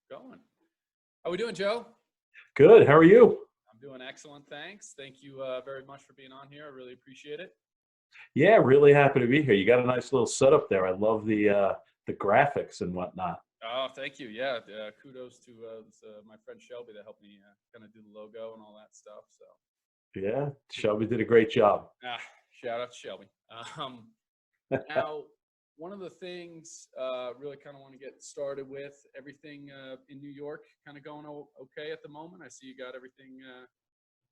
Going. How we doing, Joe? Good. How are you? I'm doing excellent, thanks. Thank you very much for being on here. I really appreciate it. Yeah, really happy to be here. You got a nice little setup there. I love the graphics and whatnot. Oh, thank you. Yeah, kudos to my friend Shelby that helped me kind of do the logo and all that stuff. So, Yeah, Shelby did a great job. shout out to Shelby. Um, Now, one of the things really kind of want to get started with everything in New York kind of going okay at the moment. I see you got everything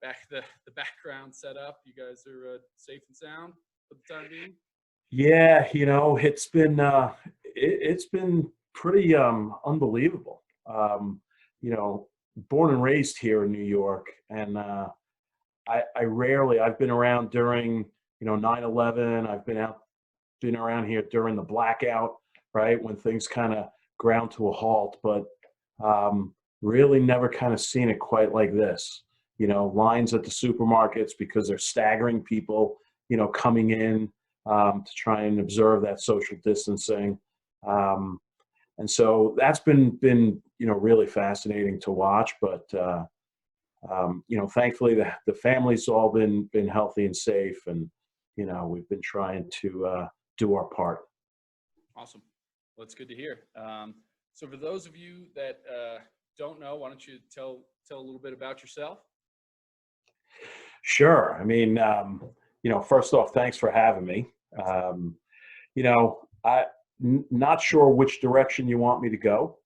back the background set up. You guys are safe and sound for the time being. Yeah, it's been pretty unbelievable. You know, born and raised here in New York, and I rarely I've been around during 9/11. Been around here during the blackout, right when things kind of ground to a halt, but really never kind of seen it quite like this. Lines at the supermarkets because they're staggering people, coming in to try and observe that social distancing. Um, and so that's been really fascinating to watch. But thankfully the family's all been healthy and safe, and we've been trying to do our part. Awesome. Well, it's good to hear. So, for those of you that don't know, why don't you tell a little bit about yourself? Sure. I mean, first off, thanks for having me. Um, not sure which direction you want me to go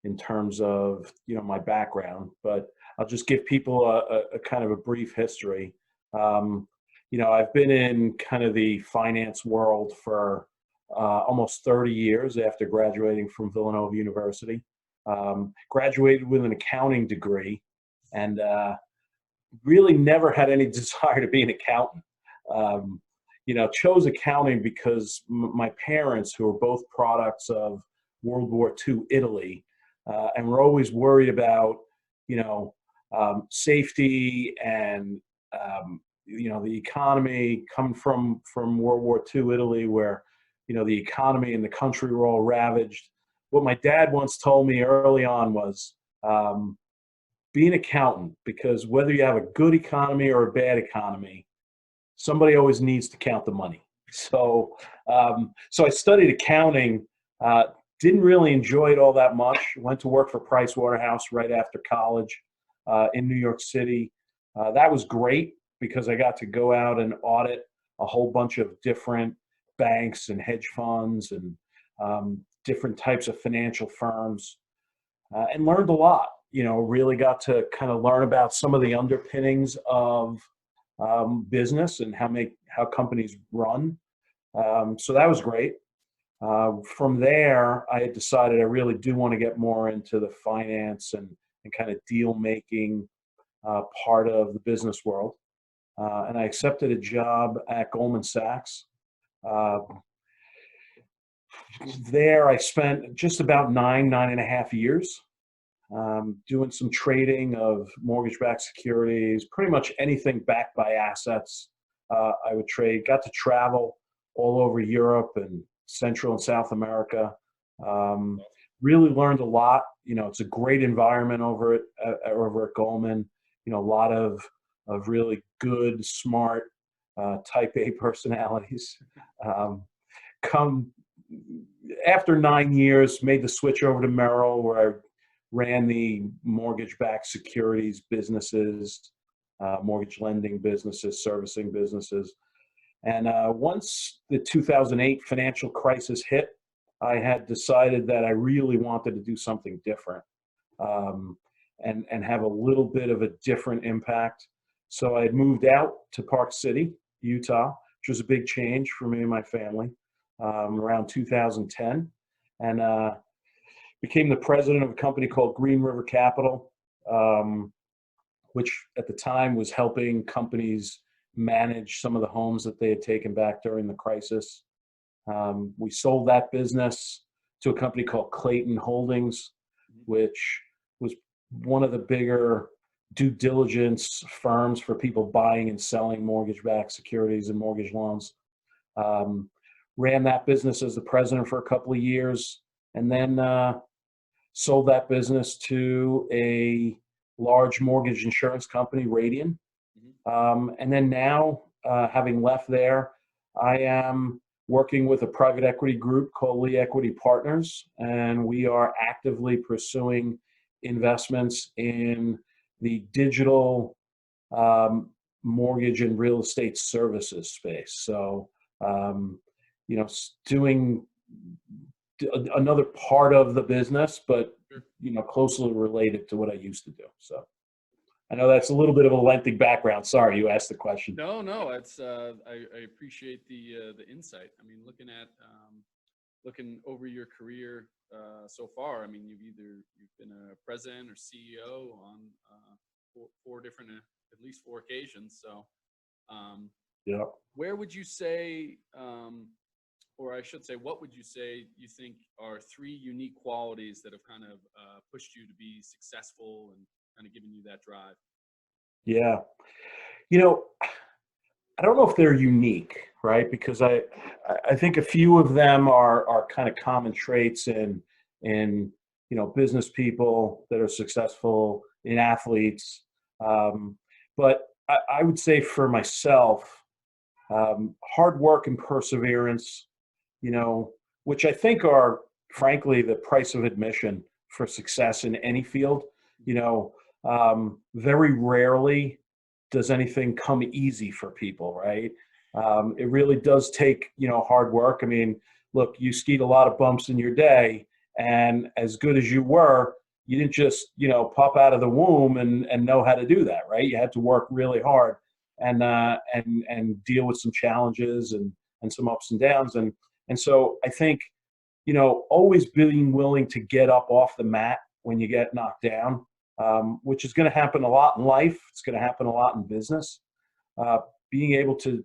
in terms of my background, but I'll just give people a kind of a brief history. I've been in kind of the finance world for almost 30 years after graduating from Villanova University. Graduated with an accounting degree, and really never had any desire to be an accountant. Chose accounting because my parents, who were both products of World War II Italy, and were always worried about, safety and, the economy coming from World War II Italy, where, the economy and the country were all ravaged. What my dad once told me early on was, be an accountant, because whether you have a good economy or a bad economy, somebody always needs to count the money. So I studied accounting, didn't really enjoy it all that much. Went to work for Price Waterhouse right after college in New York City. That was great because I got to go out and audit a whole bunch of different banks and hedge funds and different types of financial firms, and learned a lot. Really got to kind of learn about some of the underpinnings of business and how companies run. So that was great. From there, I had decided I really do want to get more into the finance and kind of deal making part of the business world. And I accepted a job at Goldman Sachs. Uh, There, I spent just about 9.5 years doing some trading of mortgage-backed securities, pretty much anything backed by assets. I would trade, got to travel all over Europe and Central and South America. Um, Really learned a lot. It's a great environment over at Goldman. A lot of really good, smart, type A personalities. Um, come After 9 years, made the switch over to Merrill, where I ran the mortgage-backed securities businesses, mortgage lending businesses, servicing businesses. And once the 2008 financial crisis hit, I had decided that I really wanted to do something different, um, and have a little bit of a different impact. So I had moved out to Park City, Utah, which was a big change for me and my family, around 2010, and became the president of a company called Green River Capital, um, which at the time was helping companies manage some of the homes that they had taken back during the crisis. We sold that business to a company called Clayton Holdings, which was one of the bigger due diligence firms for people buying and selling mortgage-backed securities and mortgage loans. Um, Ran that business as the president for a couple of years, and then sold that business to a large mortgage insurance company, Radian. Hmm. And then now, having left there, I am working with a private equity group called Lee Equity Partners, and we are actively pursuing investments in the digital um, mortgage and real estate services space. So, um, doing another part of the business, but Sure. closely related to what I used to do. So. I know that's a little bit of a lengthy background. Sorry, you asked the question. No, no, it's I appreciate the insight. I mean, looking over your career so far, I mean, you've been a president or CEO on four different, at least four occasions. So, um, Yeah. where would you say, or I should say, what would you say you think are three unique qualities that have kind of pushed you to be successful and kind of given you that drive? Yeah. You know, I don't know if they're unique, right? Because I think a few of them are kind of common traits in business people that are successful, in athletes. Um, but I would say for myself, hard work and perseverance, you know, which I think are frankly the price of admission for success in any field. Very rarely does anything come easy for people, right? It really does take, hard work. I mean, look, you skied a lot of bumps in your day, and as good as you were, you didn't just, pop out of the womb and know how to do that, right? You had to work really hard and deal with some challenges and some ups and downs. And so I think, always being willing to get up off the mat when you get knocked down, which is going to happen a lot in life. It's going to happen a lot in business. Uh, Being able to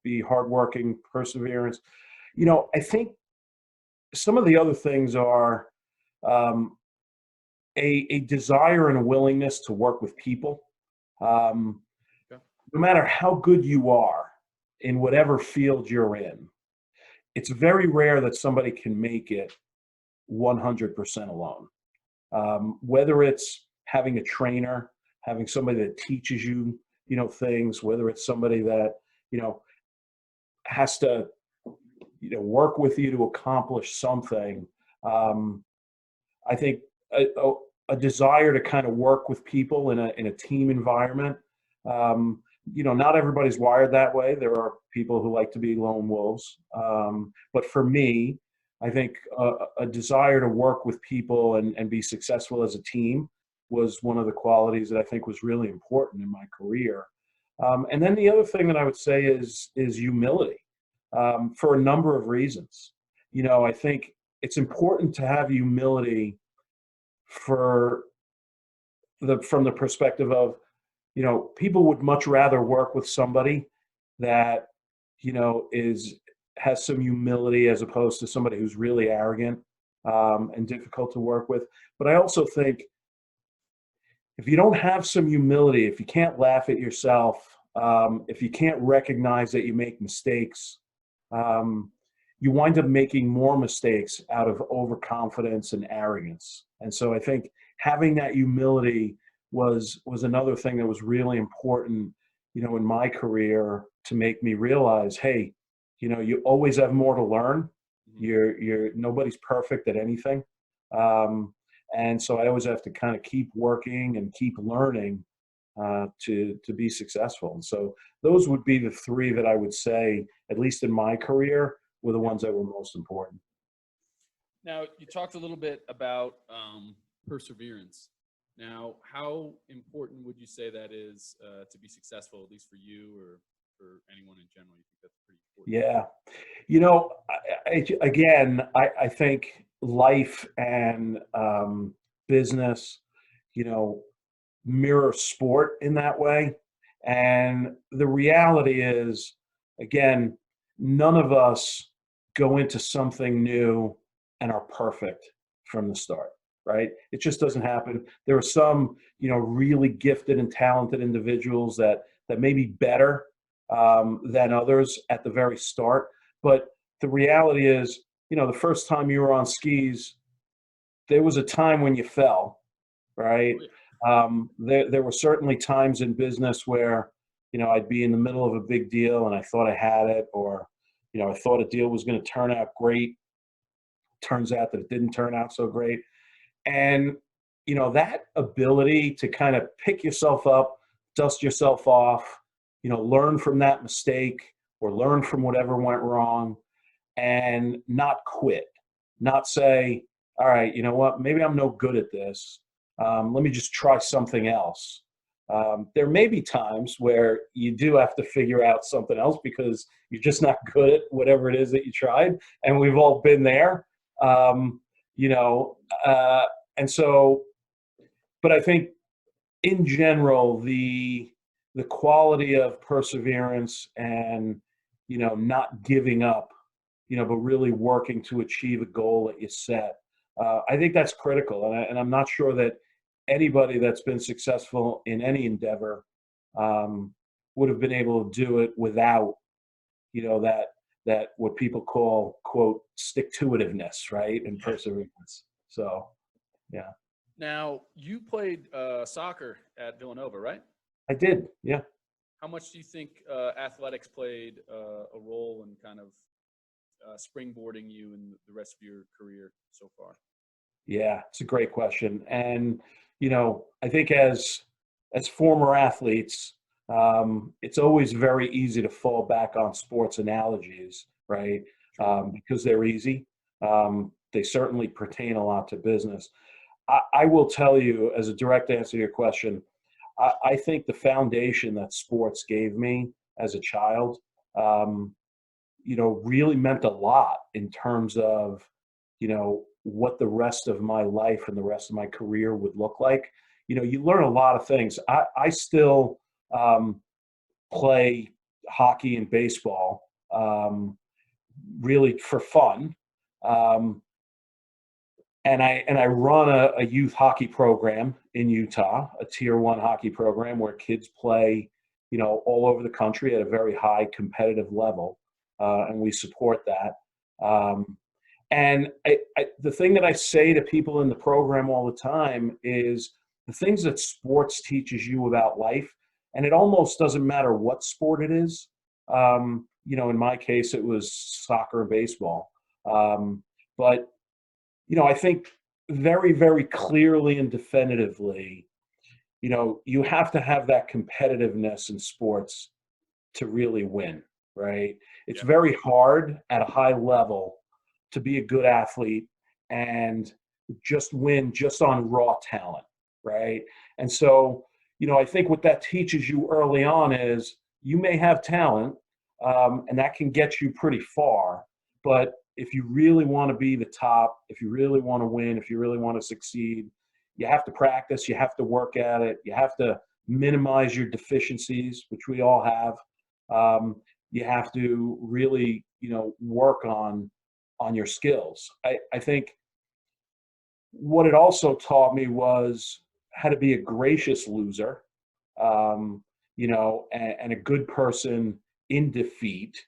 be hardworking, perseverance. I think some of the other things are um, a desire and a willingness to work with people. Um, Okay. no matter how good you are in whatever field you're in, it's very rare that somebody can make it 100% alone. Whether it's having a trainer, having somebody that teaches you, things, whether it's somebody that, you know, has to, work with you to accomplish something. Um, I think a desire to kind of work with people in a team environment. Not everybody's wired that way. There are people who like to be lone wolves. But for me, I think a desire to work with people and be successful as a team was one of the qualities that I think was really important in my career. And then the other thing that I would say is humility, for a number of reasons. I think it's important to have humility for from the perspective of, people would much rather work with somebody that, is has some humility as opposed to somebody who's really arrogant, and difficult to work with. But I also think if you don't have some humility, if you can't laugh at yourself, if you can't recognize that you make mistakes, um, you wind up making more mistakes out of overconfidence and arrogance. And so I think having that humility was another thing that was really important, in my career to make me realize, hey, you always have more to learn. Hmm. You're nobody's perfect at anything. Um, and so I always have to kind of keep working and keep learning to be successful. And so those would be the three that I would say, at least in my career, were the Yeah. ones that were most important. Now, you talked a little bit about perseverance. Now, how important would you say that is to be successful, at least for you or for anyone in general? You think that's pretty important? Yeah. I think life and business, you know, mirror sport in that way. And the reality is, again, none of us go into something new and are perfect from the start, right? It just doesn't happen. There are some, really gifted and talented individuals that may be better than others at the very start. But the reality is, the first time you were on skis, there was a time when you fell, right? Oh, yeah. There were certainly times in business where, I'd be in the middle of a big deal and I thought I had it, or, I thought a deal was going to turn out great. Turns out that it didn't turn out so great. And, that ability to kind of pick yourself up, dust yourself off, learn from that mistake or learn from whatever went wrong and not quit, not say, all right, you know what, maybe I'm no good at this. Let me just try something else. There may be times where you do have to figure out something else because you're just not good at whatever it is that you tried. And we've all been there, you know, and so, but I think in general, the quality of perseverance and, not giving up, but really working to achieve a goal that you set. I think that's critical. And I'm not sure that anybody that's been successful in any endeavor would have been able to do it without, that what people call, quote, stick-to-itiveness, right? And perseverance. So, yeah. Now, you played soccer at Villanova, right? I did. Yeah. How much do you think athletics played a role in kind of springboarding you in the rest of your career so far? Yeah, it's a great question. And, I think as former athletes, it's always very easy to fall back on sports analogies, right? Because they're easy. They certainly pertain a lot to business. I will tell you, as a direct answer to your question, I think the foundation that sports gave me as a child, really meant a lot in terms of, what the rest of my life and the rest of my career would look like. You learn a lot of things. I still play hockey and baseball, really for fun. Um, and I run a youth hockey program in Utah, a tier 1 hockey program where kids play, all over the country at a very high competitive level, and we support that. And the thing that I say to people in the program all the time is the things that sports teaches you about life, and it almost doesn't matter what sport it is. In my case, it was soccer and baseball. But I think very, very clearly and definitively, you have to have that competitiveness in sports to really win, right? It's Yeah. very hard at a high level to be a good athlete and just win just on raw talent, right? And so, I think what that teaches you early on is you may have talent, and that can get you pretty far, but if you really want to be the top, if you really want to win, if you really want to succeed, you have to practice, you have to work at it, you have to minimize your deficiencies, which we all have. You have to really, work on your skills. I think what it also taught me was how to be a gracious loser, and a good person in defeat.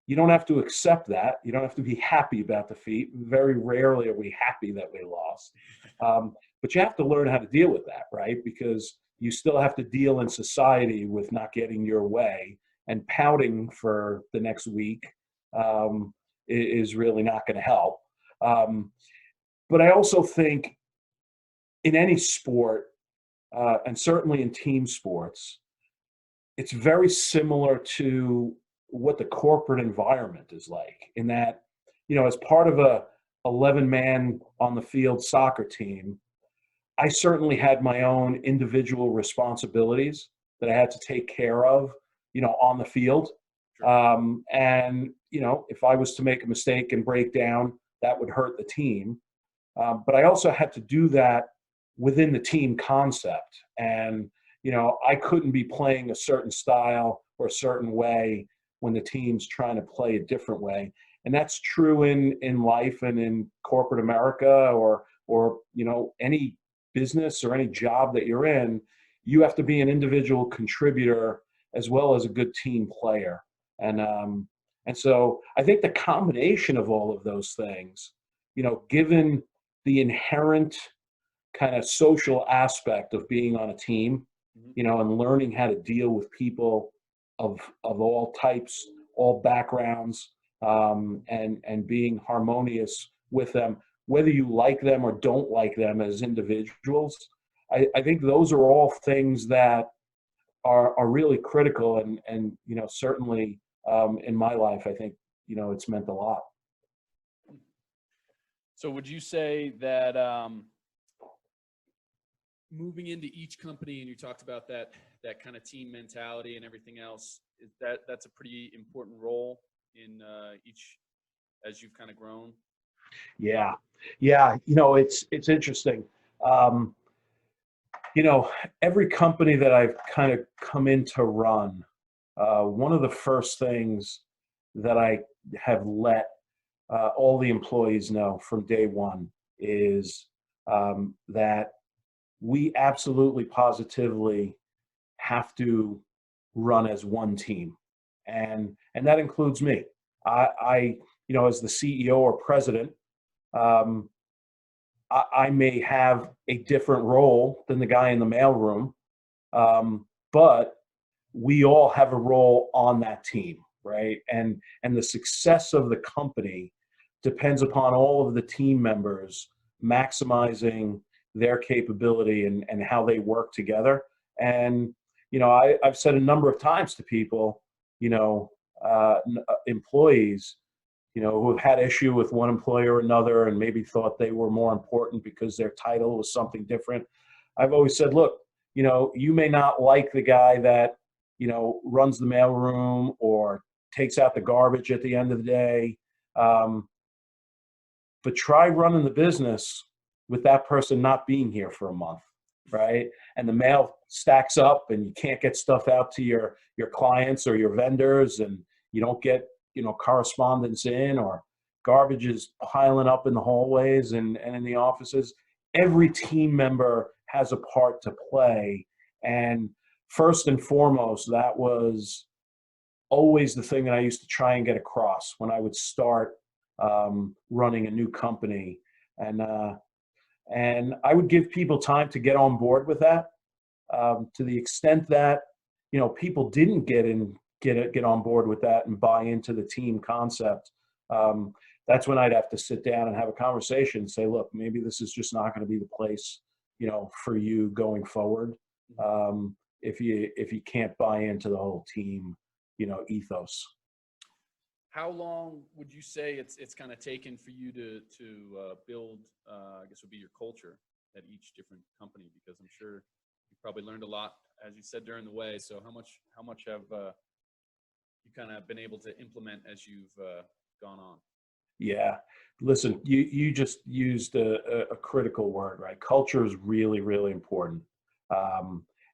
You don't have to accept that. You don't have to be happy about defeat. Very rarely are we happy that we lost. But you have to learn how to deal with that, right? Because you still have to deal in society with not getting your way, and pouting for the next week is really not going to help. But I also think in any sport, and certainly in team sports, it's very similar to what the corporate environment is like, in that, as part of a 11-man on the field soccer team, I certainly had my own individual responsibilities that I had to take care of, on the field. And, if I was to make a mistake and break down, that would hurt the team. But I also had to do that within the team concept. And, I couldn't be playing a certain style or a certain way when the team's trying to play a different way. And that's true in life and in corporate America, or any business or any job that you're in. You have to be an individual contributor as well as a good team player. And so I think the combination of all of those things, given the inherent kind of social aspect of being on a team, Mhm. and learning how to deal with people of all types, all backgrounds, and being harmonious with them, whether you like them or don't like them as individuals. I think those are all things that are really critical, and certainly in my life, I think it's meant a lot. So would you say that moving into each company, and you talked about that kind of team mentality and everything else, is that's a pretty important role in each as you've kind of grown? Yeah, yeah. It's interesting. Um, every company that I've kind of come in to run, one of the first things that I have let all the employees know from day one is that we absolutely positively have to run as one team, and that includes me. I as the CEO or president, um, I may have a different role than the guy in the mailroom, but we all have a role on that team, right? And the success of the company depends upon all of the team members maximizing their capability and how they work together. And I've said a number of times to people, employees, who have had issue with one employer or another and maybe thought they were more important because their title was something different. I've always said, look, you may not like the guy that, runs the mailroom or takes out the garbage at the end of the day. But try running the business with that person not being here for a month, right? And the mail stacks up and you can't get stuff out to your clients or your vendors, and you don't get, correspondence in, or garbage is piling up in the hallways and in the offices. Every team member has a part to play. And first and foremost, that was always the thing that I used to try and get across when I would start running a new company, and and I would give people time to get on board with that. To the extent that people didn't get on board with that and buy into the team concept, that's when I'd have to sit down and have a conversation and say, look, maybe this is just not going to be the place for you going forward, if you can't buy into the whole team ethos. How long would you say it's kind of taken for you to build, I guess would be your culture at each different company? Because I'm sure you probably learned a lot, as you said, during the way. So how much have you kind of been able to implement as you've gone on? Yeah, listen, you just used a critical word, right? Culture is really, really important,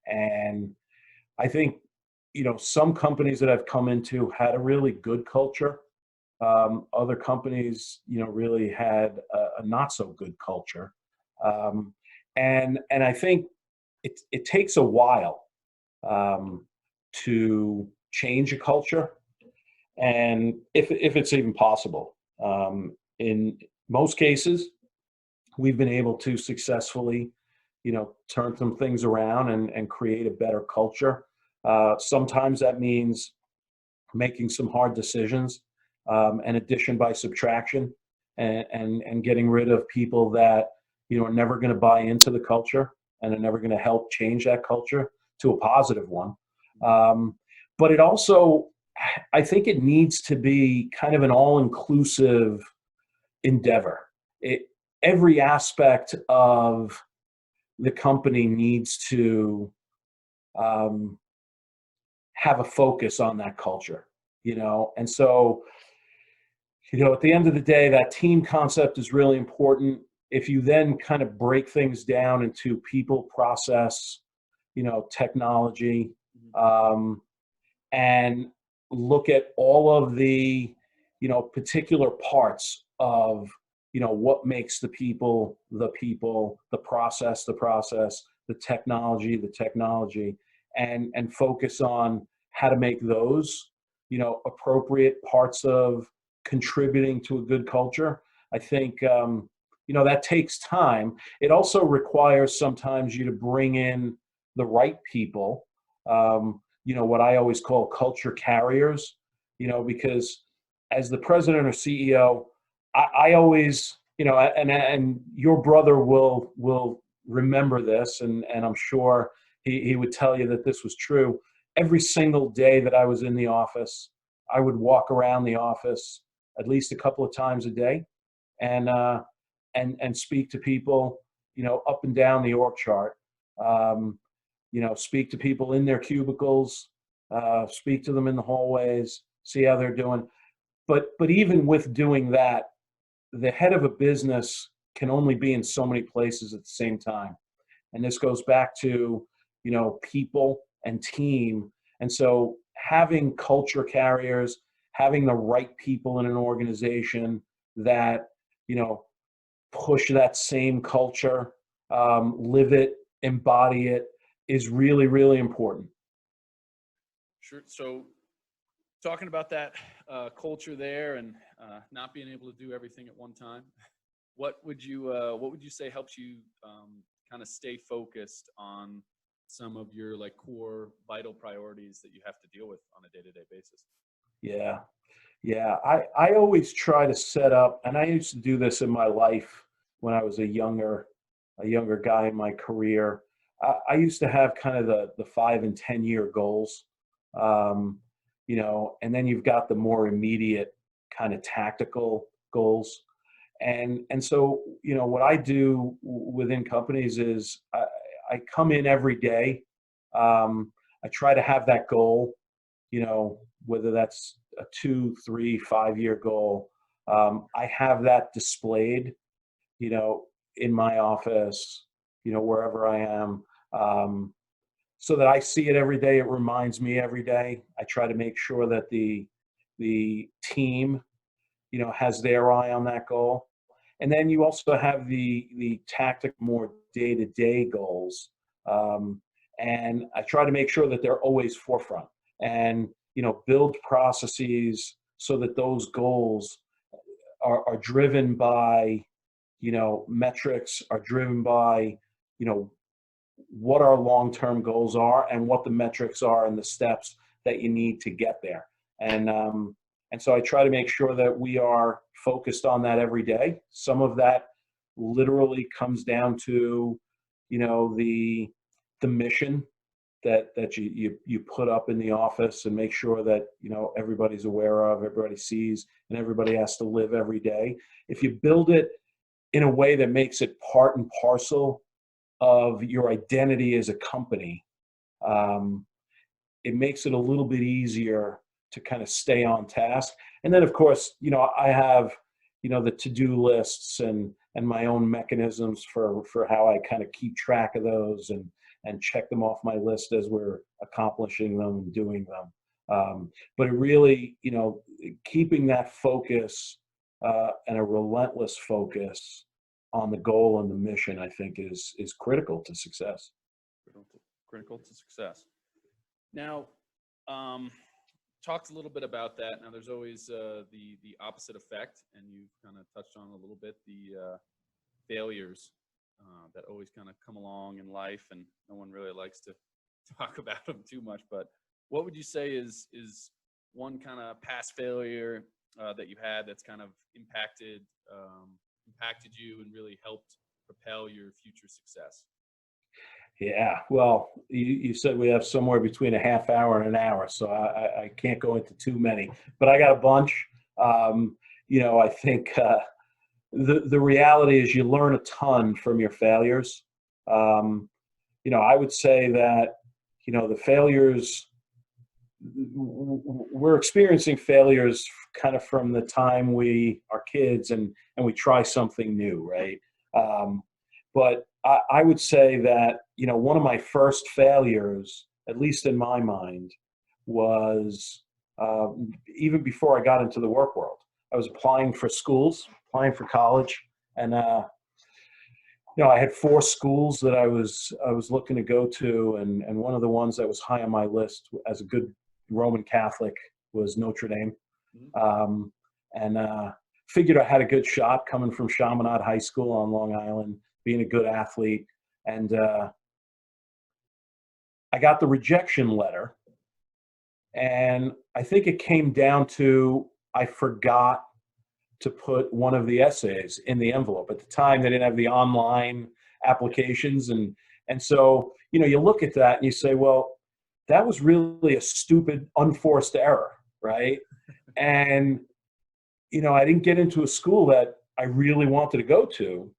and I think some companies that I've come into had a really good culture. Other companies, really had a not so good culture, and I think it takes a while to change a culture, and if it's even possible. In most cases, we've been able to successfully, turn some things around and create a better culture. Sometimes that means making some hard decisions, and addition by subtraction, and getting rid of people that are never going to buy into the culture and are never going to help change that culture to a positive one. But it also, I think it needs to be kind of an all-inclusive endeavor. Every aspect of the company needs to um, have a focus on that culture, and so at the end of the day, that team concept is really important. If you then kind of break things down into people, process, technology, um, and look at all of the particular parts of what makes the people, the process, the technology, and focus on how to make those appropriate parts of contributing to a good culture. I think that takes time. It also requires sometimes you to bring in the right people, what I always call culture carriers, because as the president or CEO, I always, and your brother will remember this, and I'm sure he would tell you that this was true. Every single day that I was in the office, I would walk around the office at least a couple of times a day, and speak to people, up and down the org chart. Um, speak to people in their cubicles, speak to them in the hallways, see how they're doing. But even with doing that, the head of a business can only be in so many places at the same time. And this goes back to, people and team. And so having culture carriers, having the right people in an organization that, push that same culture, live it, embody it, is really, really important. Sure. So talking about that culture there and not being able to do everything at one time, what would you say helps you kind of stay focused on some of your like core vital priorities that you have to deal with on a day-to-day basis? Yeah. Yeah. I always try to set up, and I used to do this in my life when I was a younger guy in my career. I used to have kind of the 5 and 10 year goals, and then you've got the more immediate kind of tactical goals. And so, what I do within companies is I come in every day. I try to have that goal, whether that's a 2, 3, 5 year goal. I have that displayed, in my office, wherever I am, so that I see it every day. It reminds me every day. I try to make sure that the team, has their eye on that goal. And then you also have the tactic, more day-to-day goals. And I try to make sure that they're always forefront, and, build processes so that those goals are driven by, metrics, are driven by, what our long-term goals are and what the metrics are and the steps that you need to get there. And so I try to make sure that we are focused on that every day. Some of that literally comes down to, the mission that you put up in the office, and make sure that, everybody's aware of, everybody sees, and everybody has to live every day. If you build it in a way that makes it part and parcel of your identity as a company, it makes it a little bit easier to kind of stay on task. And then, of course, I have, the to-do lists and my own mechanisms for how I kind of keep track of those and check them off my list as we're accomplishing them and doing them. But it really, keeping that focus and a relentless focus on the goal and the mission, I think is critical to success. Critical to success. Now, talked a little bit about that. Now, there's always the opposite effect, and you've kind of touched on a little bit the failures that always kind of come along in life, and no one really likes to talk about them too much. But what would you say is one kind of past failure that you had that's kind of impacted you and really helped propel your future success? Yeah, well, you said we have somewhere between a half hour and an hour, so I can't go into too many, but I got a bunch. I think the reality is you learn a ton from your failures. I would say that, the failures, we're experiencing failures kind of from the time we are kids and we try something new, right? But I would say that, one of my first failures, at least in my mind, was even before I got into the work world. I was applying for schools, applying for college, and I had 4 schools that I was looking to go to, and one of the ones that was high on my list as a good Roman Catholic was Notre Dame. And figured I had a good shot coming from Chaminade High School on Long Island, being a good athlete. And I got the rejection letter. And I think it came down to I forgot to put one of the essays in the envelope. At the time, they didn't have the online applications. And so, you look at that and you say, well, that was really a stupid, unforced error, right? And, I didn't get into a school that I really wanted to go to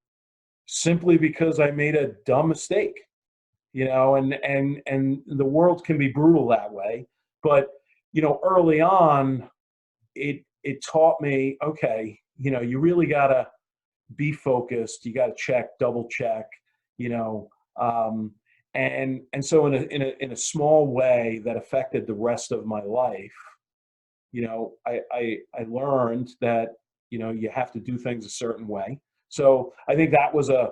simply because I made a dumb mistake, and the world can be brutal that way. But, early on, it taught me, okay, you really got to be focused. You got to check, double check, you know, and so in a small way that affected the rest of my life, I learned that, you have to do things a certain way. So I think that was a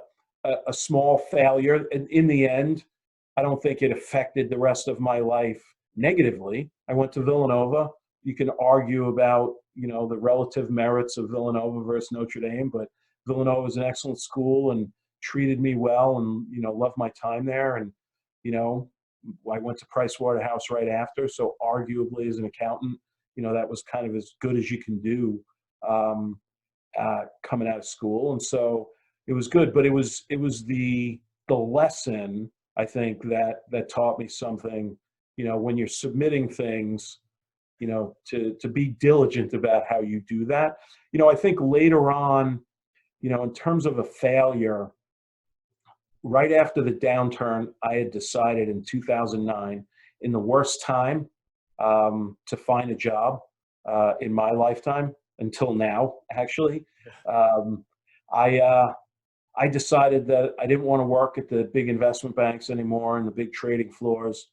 small failure. And in the end, I don't think it affected the rest of my life negatively. I went to Villanova. You can argue about, the relative merits of Villanova versus Notre Dame, but Villanova is an excellent school and treated me well, and, loved my time there. And, I went to Price Waterhouse right after. So arguably as an accountant, that was kind of as good as you can do coming out of school. And so it was good, but it was the lesson, I think, that taught me something, when you're submitting things, to be diligent about how you do that. I think later on, in terms of a failure, right after the downturn, I had decided in 2009, in the worst time to find a job in my lifetime until now, actually, I decided that I didn't want to work at the big investment banks anymore and the big trading floors.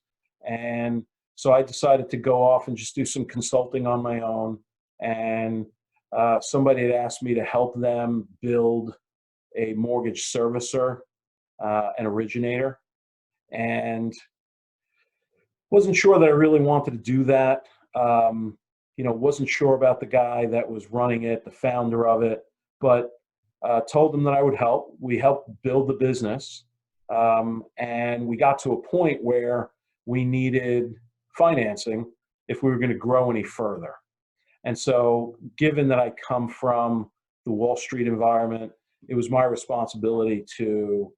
And so I decided to go off and just do some consulting on my own. And somebody had asked me to help them build a mortgage servicer, an originator, and wasn't sure that I really wanted to do that. Wasn't sure about the guy that was running it, the founder of it, but told them that I would help. We helped build the business, and we got to a point where we needed financing if we were going to grow any further. And so, given that I come from the Wall Street environment, it was my responsibility to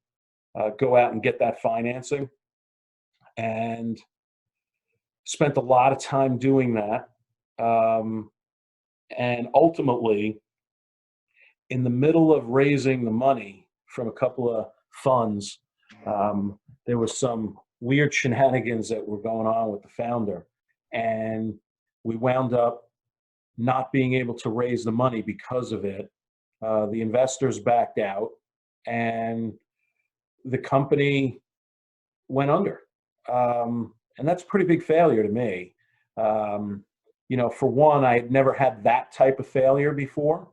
go out and get that financing, and spent a lot of time doing that. And ultimately, in the middle of raising the money from a couple of funds, there was some weird shenanigans that were going on with the founder. And we wound up not being able to raise the money because of it. The investors backed out, and the company went under. And that's a pretty big failure to me. For one, I had never had that type of failure before.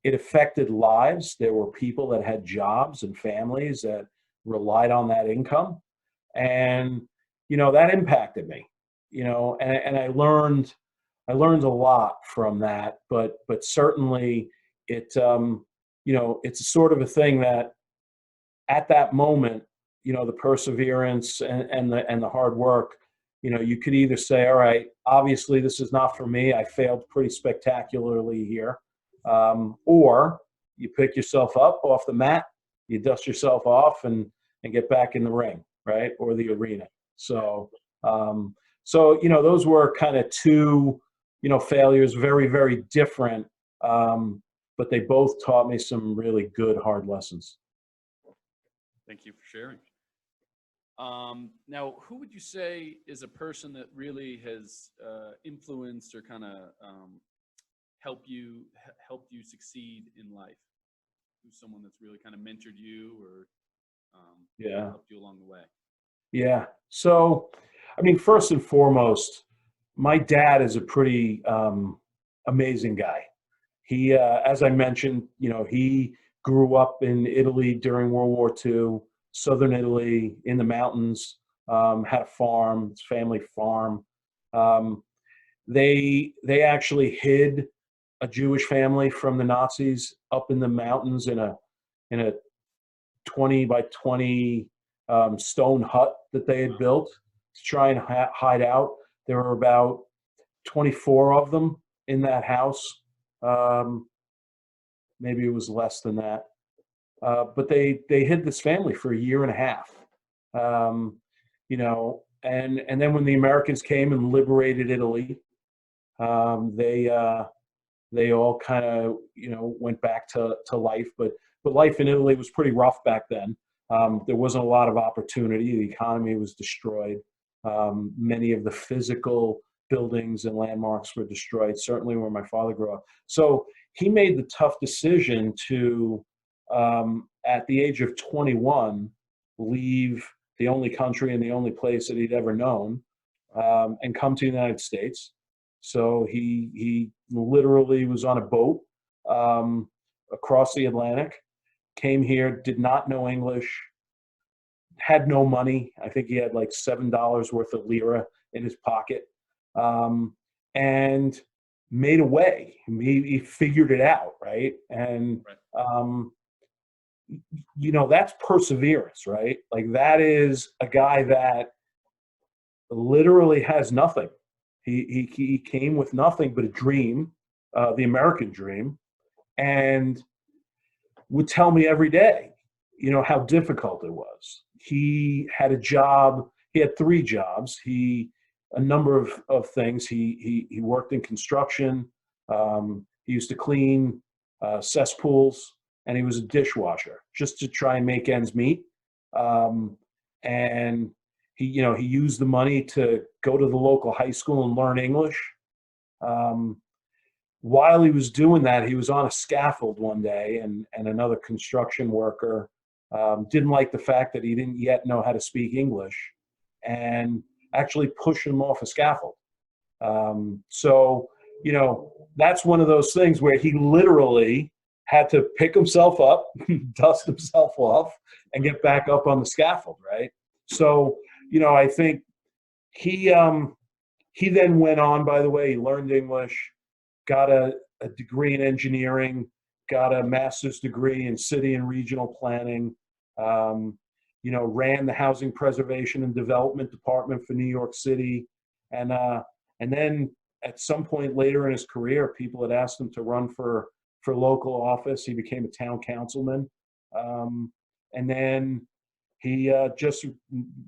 It affected lives. There were people that had jobs and families that relied on that income. And, that impacted me, and I learned a lot from that, but certainly it's a sort of a thing that at that moment, the perseverance and the hard work, you could either say, all right, obviously this is not for me. I failed pretty spectacularly here. Or you pick yourself up off the mat, you dust yourself off and get back in the ring, right? Or the arena. So, those were kind of two, failures, very, very different. But they both taught me some really good, hard lessons. Thank you for sharing. Now, who would you say is a person that really has influenced or kind of helped you succeed in life? Who's someone that's really kind of mentored you or helped you along the way? Yeah. So, first and foremost, my dad is a pretty amazing guy. He, as I mentioned, he grew up in Italy during World War II, Southern Italy, in the mountains, had a farm, his family farm. They actually hid a Jewish family from the Nazis up in the mountains in a 20 by 20 stone hut that they had built to try and hide out. There were about 24 of them in that house. Maybe it was less than that. But they hid this family for a year and a half. You know, and then when the Americans came and liberated Italy, they all kind of, you know, went back to life. But life in Italy was pretty rough back then. There wasn't a lot of opportunity. The economy was destroyed. Many of the physical buildings and landmarks were destroyed, certainly where my father grew up. So he made the tough decision to, at the age of 21, leave the only country and the only place that he'd ever known, and come to the United States. So he literally was on a boat across the Atlantic, came here, did not know English, had no money. I think he had like $7 worth of lira in his pocket, and made a way. He figured it out, right? And you know, that's perseverance, right? Like that is a guy that literally has nothing. He came with nothing but a dream, the American dream, and would tell me every day, you know, how difficult it was. He had a job. He had 3 jobs. A number of things. He worked in construction. He used to clean cesspools, and he was a dishwasher just to try and make ends meet. And he used the money to go to the local high school and learn English. While he was doing that, he was on a scaffold one day, and another construction worker didn't like the fact that he didn't yet know how to speak English, and actually pushed him off a scaffold. So, you know, that's one of those things where he literally had to pick himself up, dust himself off, and get back up on the scaffold, right? So, you know, I think he then went on, by the way, he learned English, got a degree in engineering, got a master's degree in city and regional planning, you know, ran the Housing Preservation and Development Department for New York City. And then at some point later in his career, people had asked him to run for local office. He became a town councilman. And then he just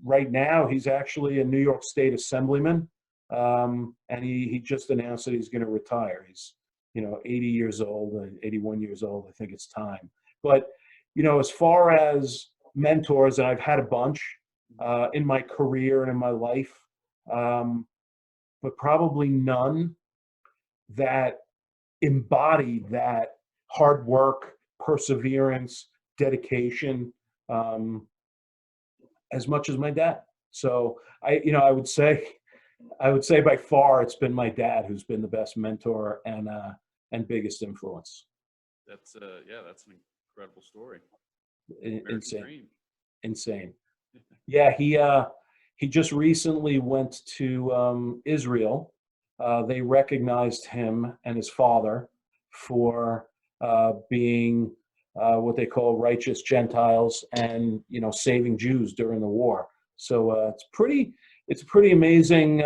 right now, he's actually a New York State assemblyman. And he just announced that he's going to retire. He's, you know, 80 years old, 81 years old. I think it's time. But, you know, as far as mentors, and I've had a bunch in my career and in my life, but probably none that embodied that hard work, perseverance, dedication, as much as my dad. So I would say by far it's been my dad who's been the best mentor and biggest influence. That's that's an incredible story. Insane. Yeah, he just recently went to Israel. They recognized him and his father for being what they call righteous Gentiles and, you know, saving Jews during the war. So it's a pretty amazing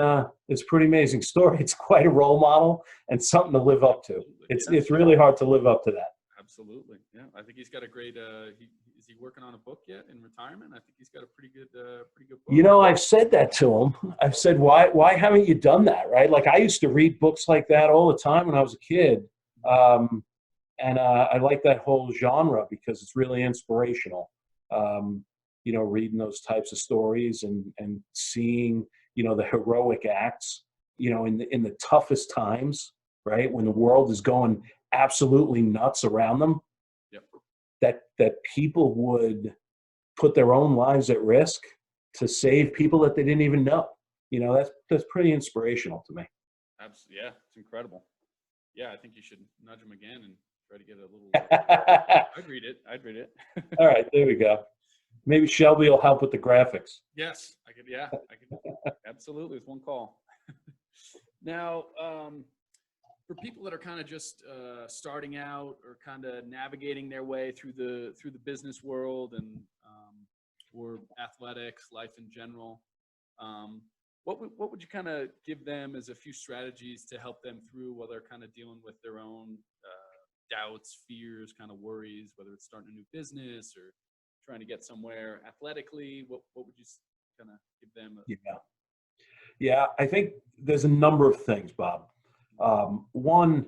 story. It's quite a role model and something to live up to. It's really hard to live up to that. Absolutely. Yeah. I think he's got a great, is he working on a book yet in retirement? I think he's got a pretty good book. You know, I've said that to him. I've said, why haven't you done that? Right. Like I used to read books like that all the time when I was a kid. And I like that whole genre because it's really inspirational. You know, reading those types of stories and seeing, you know, the heroic acts, you know, in the toughest times, right? When the world is going absolutely nuts around them, yep. that people would put their own lives at risk to save people that they didn't even know. You know, that's pretty inspirational to me. Absolutely. Yeah, it's incredible. Yeah, I think you should nudge him again and try to get a little. I'd read it. All right, there we go. Maybe Shelby will help with the graphics. Yes, I could. Yeah, I could. Absolutely, it's one call. Now, for people that are kind of just starting out or kind of navigating their way through the business world and or athletics, life in general, what would you kind of give them as a few strategies to help them through while they're kind of dealing with their own doubts, fears, kind of worries, whether it's starting a new business or trying to get somewhere athletically? What would you kind of give them? Yeah, I think there's a number of things, Bob. One,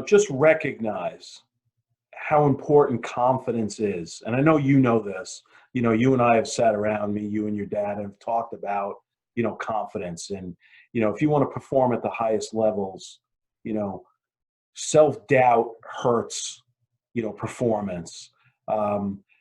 just recognize how important confidence is. And I know you know this. You and I have sat around, you and your dad have talked about, confidence. And, if you want to perform at the highest levels, self-doubt hurts, performance.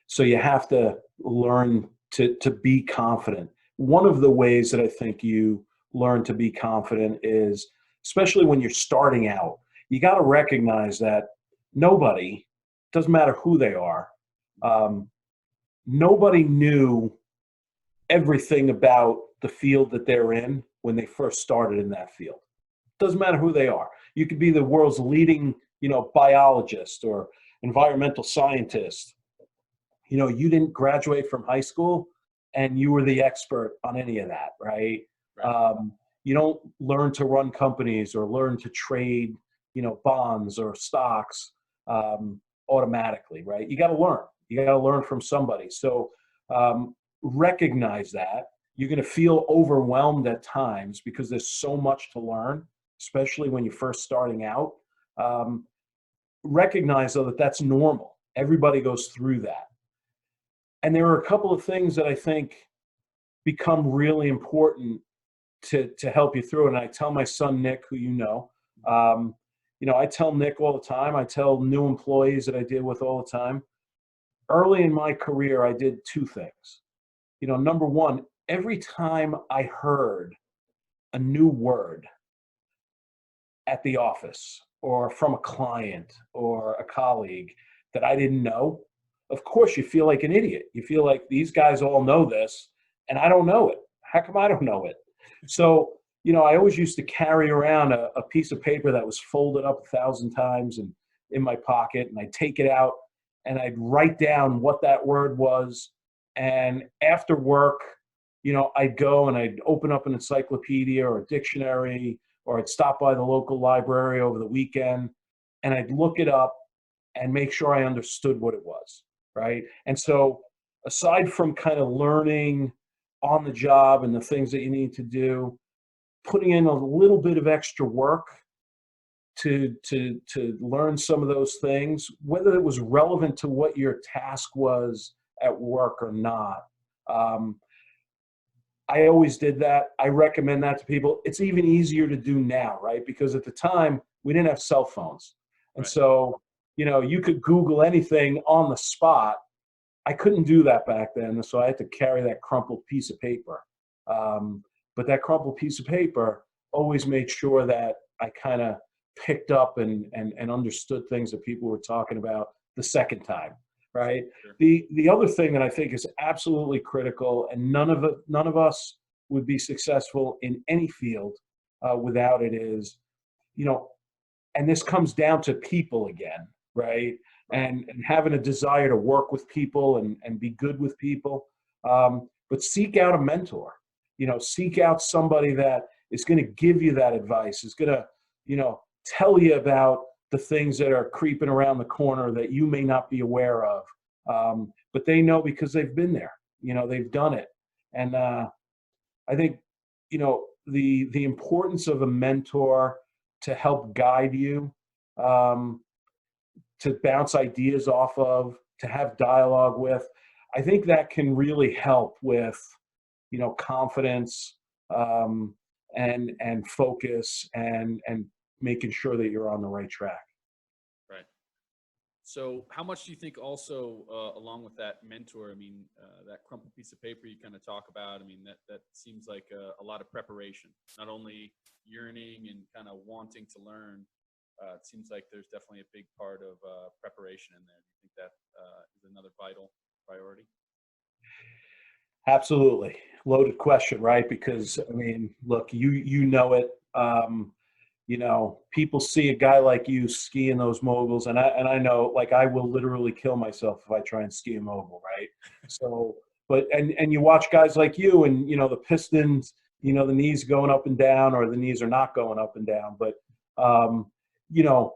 So you have to learn to be confident. One of the ways that I think you learn to be confident is, especially when you're starting out, you got to recognize that nobody, doesn't matter who they are, nobody knew everything about the field that they're in when they first started in that field. Doesn't matter who they are. You could be the world's leading, biologist or environmental scientist. You didn't graduate from high school and you were the expert on any of that, right? You don't learn to run companies or learn to trade, bonds or stocks automatically, right? You got to learn. You got to learn from somebody. So recognize that. You're going to feel overwhelmed at times because there's so much to learn, especially when you're first starting out. Recognize, though, that that's normal. Everybody goes through that. And there are a couple of things that I think become really important to help you through it. And I tell my son, Nick, who I tell Nick all the time. I tell new employees that I deal with all the time. Early in my career, I did two things. Number one, every time I heard a new word at the office or from a client or a colleague that I didn't know, of course you feel like an idiot. You feel like these guys all know this and I don't know it. How come I don't know it? So, I always used to carry around a piece of paper that was folded up 1,000 times and in my pocket, and I'd take it out and I'd write down what that word was. And after work, I'd go and I'd open up an encyclopedia or a dictionary, or I'd stop by the local library over the weekend and I'd look it up and make sure I understood what it was, right? And so aside from kind of learning on the job and the things that you need to do, putting in a little bit of extra work to learn some of those things, whether it was relevant to what your task was at work or not. I always did that. I recommend that to people. It's even easier to do now, right? Because at the time, we didn't have cell phones. And Right. so, you could Google anything on the spot. I couldn't do that back then, so I had to carry that crumpled piece of paper. But that crumpled piece of paper always made sure that I kind of picked up and understood things that people were talking about the second time, right? Sure. The other thing that I think is absolutely critical, and none of us would be successful in any field without it, is, and this comes down to people again, right? And having a desire to work with people and be good with people. But seek out a mentor. Seek out somebody that is going to give you that advice, is going to, tell you about the things that are creeping around the corner that you may not be aware of. But they know because they've been there, they've done it. And I think, the importance of a mentor to help guide you, to bounce ideas off of, to have dialogue with, I think that can really help with, confidence, and focus and making sure that you're on the right track. Right. So how much do you think also, along with that mentor, that crumpled piece of paper you kind of talk about, that seems like a lot of preparation, not only yearning and kind of wanting to learn. It seems like there's definitely a big part of preparation in there. Do you think that is another vital priority? Absolutely. Loaded question, right? Because look, you know it. people see a guy like you skiing those moguls, and I know, like, I will literally kill myself if I try and ski a mogul, right? So, but and you watch guys like you, and the Pistons, the knees going up and down, or the knees are not going up and down, but um, you know,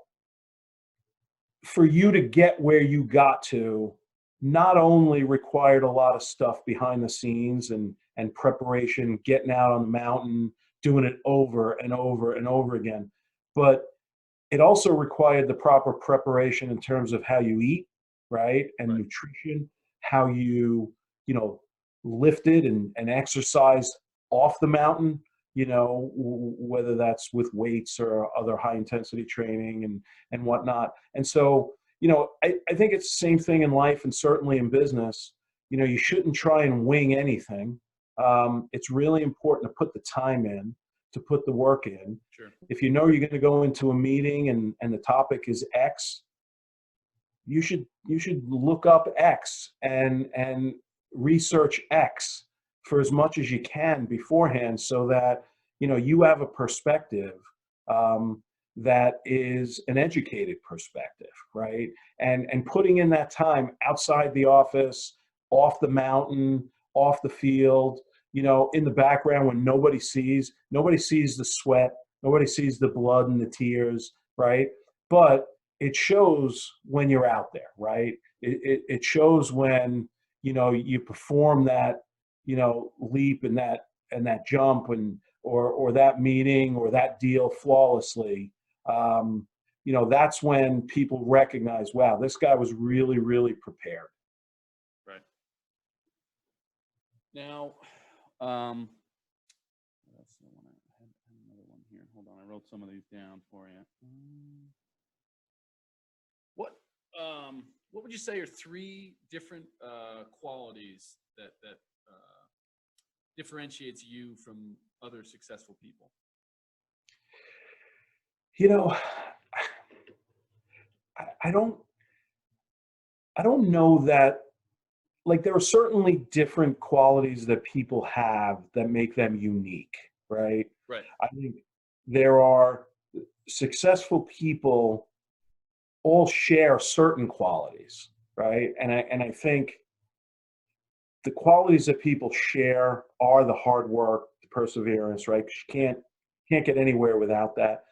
for you to get where you got to, not only required a lot of stuff behind the scenes and preparation, getting out on the mountain, doing it over and over and over again, but it also required the proper preparation in terms of how you eat, right? And Right. nutrition, how you know, lifted and exercised off the mountain, whether that's with weights or other high intensity training and whatnot. And so, I think it's the same thing in life, and certainly in business. You shouldn't try and wing anything. It's really important to put the time in, to put the work in. Sure. If you know you're going to go into a meeting and the topic is X, you should look up X and research X for as much as you can beforehand, so that you have a perspective that is an educated perspective, right? And putting in that time outside the office, off the mountain, off the field, in the background, when nobody sees the sweat, nobody sees the blood and the tears, right? But it shows when you're out there, right? It shows when you perform that leap and that jump, or that meeting or that deal flawlessly. That's when people recognize, wow, this guy was really, really prepared. Right. Now, that's the one. I had another one here. Hold on, I wrote some of these down for you. What would you say are three different qualities that differentiates you from other successful people? I don't know that, like, there are certainly different qualities that people have that make them unique, right? Right. I think there are successful people all share certain qualities, right? And I think the qualities that people share are the hard work, the perseverance, right? 'Cause you can't get anywhere without that.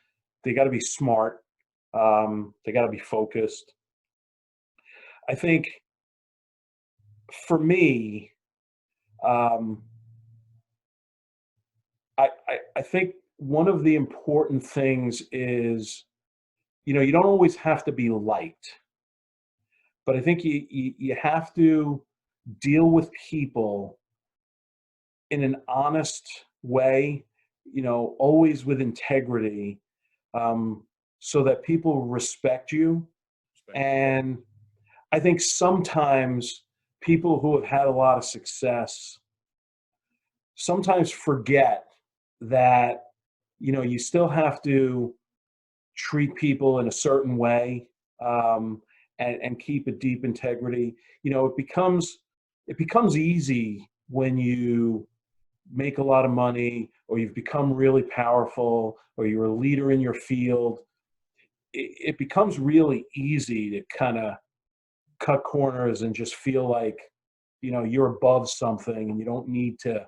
They got to be smart. They got to be focused. I think for me, um, I think one of the important things is, you don't always have to be liked, but I think you have to deal with people in an honest way, always with integrity, so that people respect you. Respect. And I think sometimes people who have had a lot of success sometimes forget that, you still have to treat people in a certain way, and keep a deep integrity. It becomes easy when you make a lot of money, or you've become really powerful, or you're a leader in your field. It becomes really easy to kind of cut corners and just feel like you're above something, and you don't need to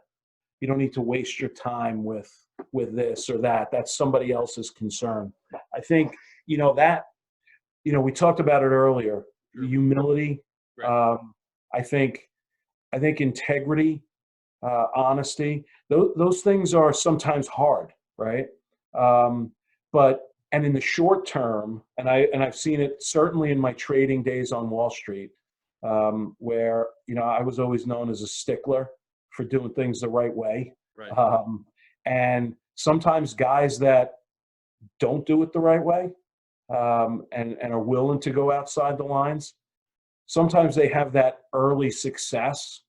waste your time with this or that. That's somebody else's concern. I think that we talked about it earlier. Sure. Humility. Right. I think integrity, honesty. Those things are sometimes hard, right? But and in the short term, and I've seen it certainly in my trading days on Wall Street, where I was always known as a stickler for doing things the right way. Right. And sometimes guys that don't do it the right way, and are willing to go outside the lines, sometimes they have that early success,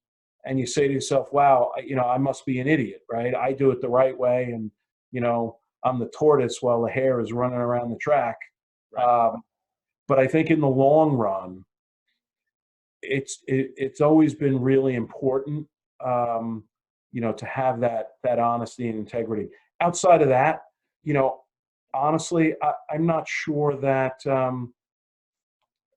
and you say to yourself, wow, I must be an idiot, right? I do it the right way, and I'm the tortoise while the hare is running around the track. Right. But I think in the long run, it's always been really important, to have that honesty and integrity. Outside of that, you know, honestly, I'm not sure that I'm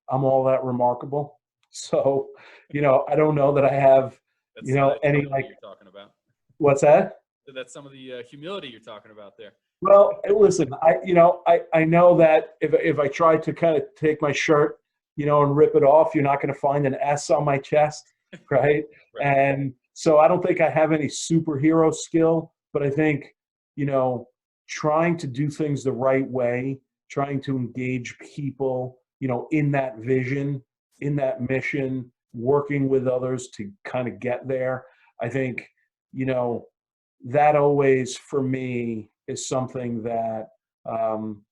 all that remarkable. So, I don't know that I have, That's some of the any humility like, you're talking about. what's that? That's some of the humility you're talking about there. Well, listen, I know that if I try to kind of take my shirt, and rip it off, you're not going to find an S on my chest, right? Right. And so I don't think I have any superhero skill, but I think, you know, trying to do things the right way, trying to engage people, in that vision, in that mission, working with others to kind of get there. I think, you know, that always for me is something that um,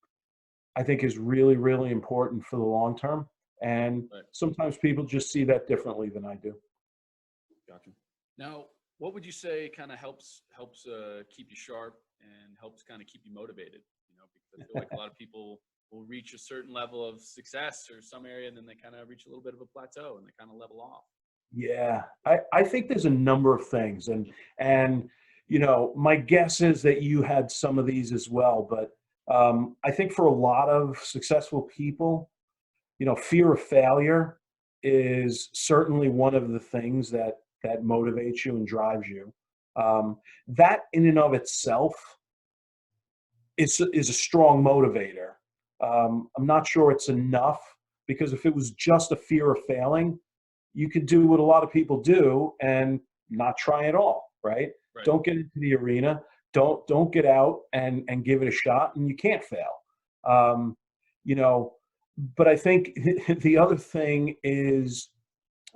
I think is really, really important for the long term. And Right. sometimes people just see that differently than I do. Gotcha. Now, what would you say kind of helps keep you sharp and helps kind of keep you motivated? Because I feel like a lot of people will reach a certain level of success or some area, and then they kind of reach a little bit of a plateau and they kind of level off. Yeah, I think there's a number of things, and my guess is that you had some of these as well. But I think for a lot of successful people, fear of failure is certainly one of the things that motivates you and drives you. That in and of itself is a strong motivator. I'm not sure it's enough because if it was just a fear of failing, you could do what a lot of people do and not try at all, right? Right. Don't get into the arena. Don't get out and give it a shot, and you can't fail. Um, you know, but I think the other thing is,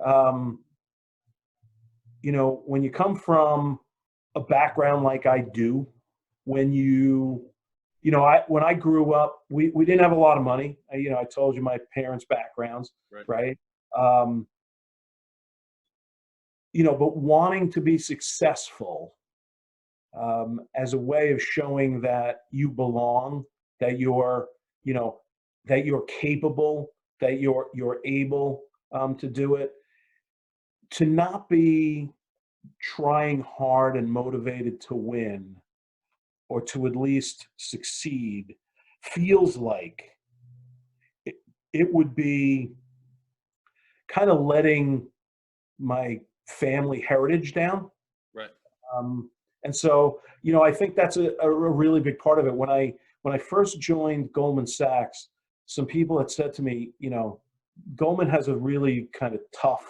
um, when you come from a background like I do, when when I grew up, we didn't have a lot of money. I told you my parents' backgrounds, Right. right? Um, but wanting to be successful as a way of showing that you belong, that you know, that you're capable, that you're able to do it, to not be trying hard and motivated to win or to at least succeed feels like it, it would be kind of letting my family heritage down. Right. Um, and so, I think that's a really big part of it. When I first joined Goldman Sachs, some people had said to me, Goldman has a really kind of tough,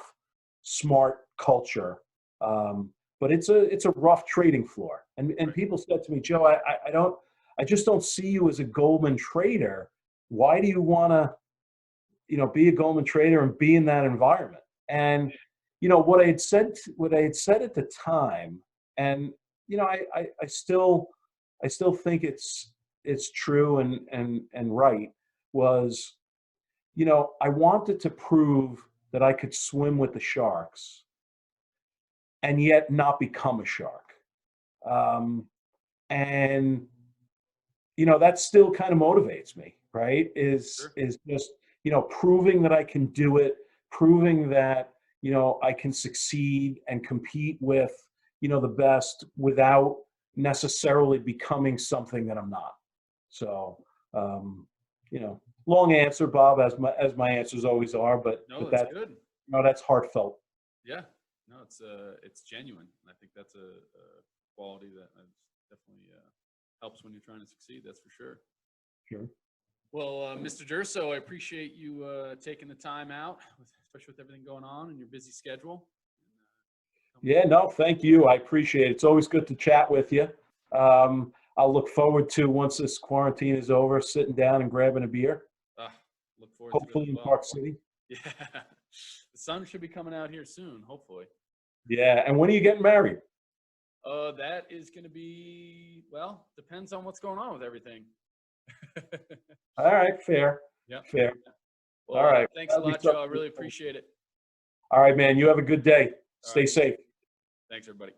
smart culture, but it's a rough trading floor. And Right. people said to me, Joe, I just don't see you as a Goldman trader. Why do you want to, be a Goldman trader and be in that environment? And what I had said at the time, and I still think it's true and right, was, I wanted to prove that I could swim with the sharks and yet not become a shark. Um, and that still kind of motivates me, right? Is Sure. is just, proving that I can do it, proving that, I can succeed and compete with, the best without necessarily becoming something that I'm not. So, long answer, Bob, as my answers always are, but No, but that's that, good. that's heartfelt. Yeah. No, it's genuine. And I think that's a quality that definitely helps when you're trying to succeed. That's for sure. Sure. Well, Mr. Durso, I appreciate you taking the time out, especially with everything going on and your busy schedule. Yeah, no, thank you. I appreciate it. It's always good to chat with you. I'll look forward to, once this quarantine is over, sitting down and grabbing a beer, Uh, look forward to it hopefully as in well. Park City. Yeah. The sun should be coming out here soon, hopefully. Yeah, and when are you getting married? That is going to be, well, depends on what's going on with everything. All right, fair, Yeah. fair. All Well, right. thanks a That'll be lot, Joe. I something. really appreciate it. All right, man. You have a good day. All Stay right. safe. Thanks, everybody.